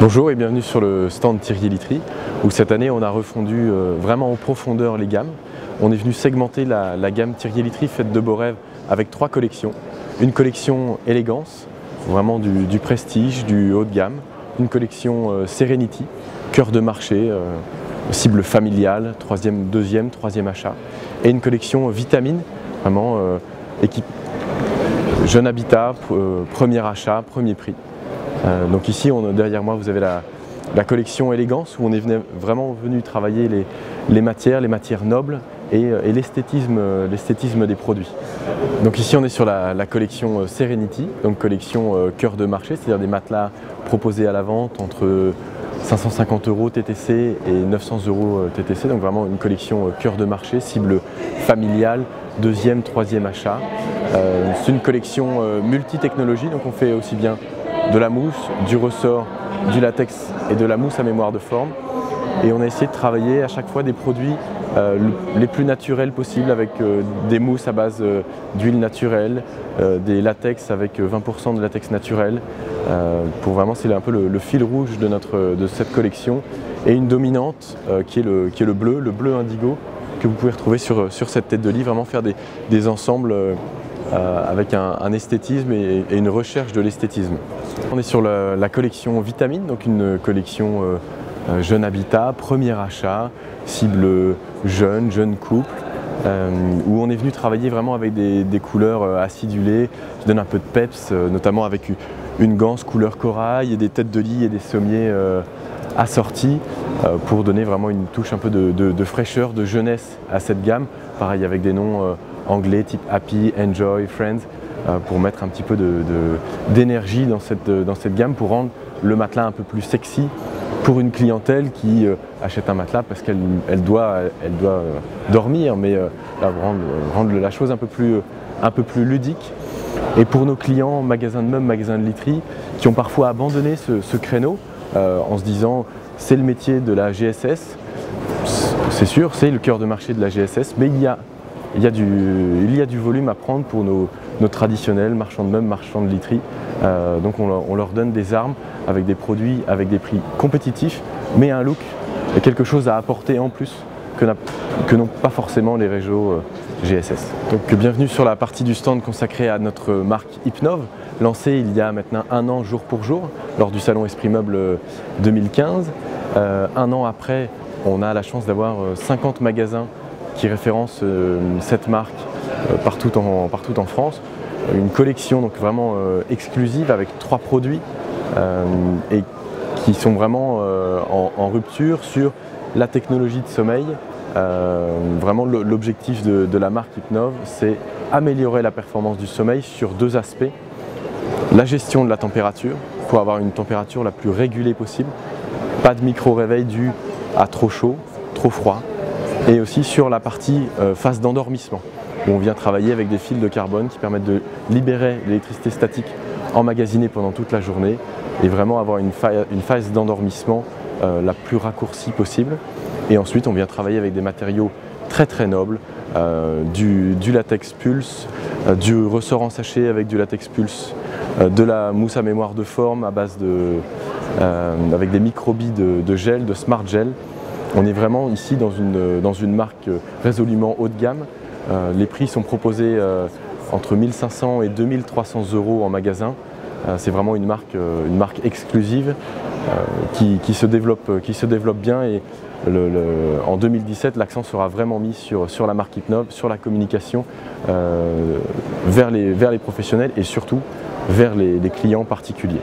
Bonjour et bienvenue sur le stand Thierry Litry où cette année on a refondu vraiment en profondeur les gammes. On est venu segmenter la gamme Thierry Litry faite de beaux rêves avec 3 collections. Une collection élégance, vraiment du prestige, du haut de gamme. Une collection Serenity, cœur de marché, cible familiale, deuxième, troisième achat. Et une collection Vitamine, vraiment équipe jeune habitat, premier achat, premier prix. Donc ici, derrière moi, vous avez la collection élégance où on est vraiment venu travailler les matières nobles et l'esthétisme des produits. Donc ici, on est sur la collection Serenity, donc collection cœur de marché, c'est-à-dire des matelas proposés à la vente entre 550 € TTC et 900 € TTC, donc vraiment une collection cœur de marché, cible familiale, deuxième, troisième achat. C'est une collection multi-technologie, donc on fait aussi bien de la mousse, du ressort, du latex et de la mousse à mémoire de forme. Et on a essayé de travailler à chaque fois des produits les plus naturels possibles avec des mousses à base d'huile naturelle, des latex avec 20% de latex naturel. Pour vraiment, c'est un peu le fil rouge de cette collection. Et une dominante qui est le bleu indigo que vous pouvez retrouver sur cette tête de lit, vraiment faire des ensembles avec un esthétisme et une recherche de l'esthétisme. On est sur la collection Vitamine, donc une collection jeune habitat, premier achat, cible jeune couple, où on est venu travailler vraiment avec des couleurs acidulées qui donnent un peu de peps, notamment avec une ganse couleur corail et des têtes de lit et des sommiers assortis pour donner vraiment une touche un peu de fraîcheur, de jeunesse à cette gamme. Pareil avec des noms anglais type Happy, Enjoy, Friends, pour mettre un petit peu d'énergie dans cette gamme, pour rendre le matelas un peu plus sexy pour une clientèle qui achète un matelas parce qu'elle doit dormir, mais rendre la chose un peu plus ludique. Et pour nos clients magasins de meubles, magasins de literie, qui ont parfois abandonné ce créneau en se disant c'est le métier de la GSS, c'est sûr, c'est le cœur de marché de la GSS, mais il y a du volume à prendre pour nos traditionnels marchands de meubles, marchands de literie. Donc on leur donne des armes avec des produits, avec des prix compétitifs, mais un look et quelque chose à apporter en plus que n'ont pas forcément les réseaux GSS. Donc bienvenue sur la partie du stand consacrée à notre marque Hypnov, lancée il y a maintenant 1 an jour pour jour, lors du salon Esprit Meuble 2015. 1 an après, on a la chance d'avoir 50 magasins qui référence cette marque partout en France. Une collection donc vraiment exclusive avec 3 produits et qui sont vraiment en rupture sur la technologie de sommeil. Vraiment l'objectif de la marque Hypnov, c'est améliorer la performance du sommeil sur 2 aspects. La gestion de la température, pour avoir une température la plus régulée possible. Pas de micro-réveil dû à trop chaud, trop froid. Et aussi sur la partie phase d'endormissement, où on vient travailler avec des fils de carbone qui permettent de libérer l'électricité statique emmagasinée pendant toute la journée et vraiment avoir une phase d'endormissement la plus raccourcie possible. Et ensuite on vient travailler avec des matériaux très nobles, du latex pulse, du ressort en sachet avec du latex pulse, de la mousse à mémoire de forme à base avec des microbilles de gel, de smart gel. On est vraiment ici dans une marque résolument haut de gamme. Les prix sont proposés entre 1 500 et 2 300 € en magasin. C'est vraiment une marque exclusive qui se développe bien. Et en 2017, l'accent sera vraiment mis sur la marque Hypnov, sur la communication vers les professionnels et surtout vers les clients particuliers.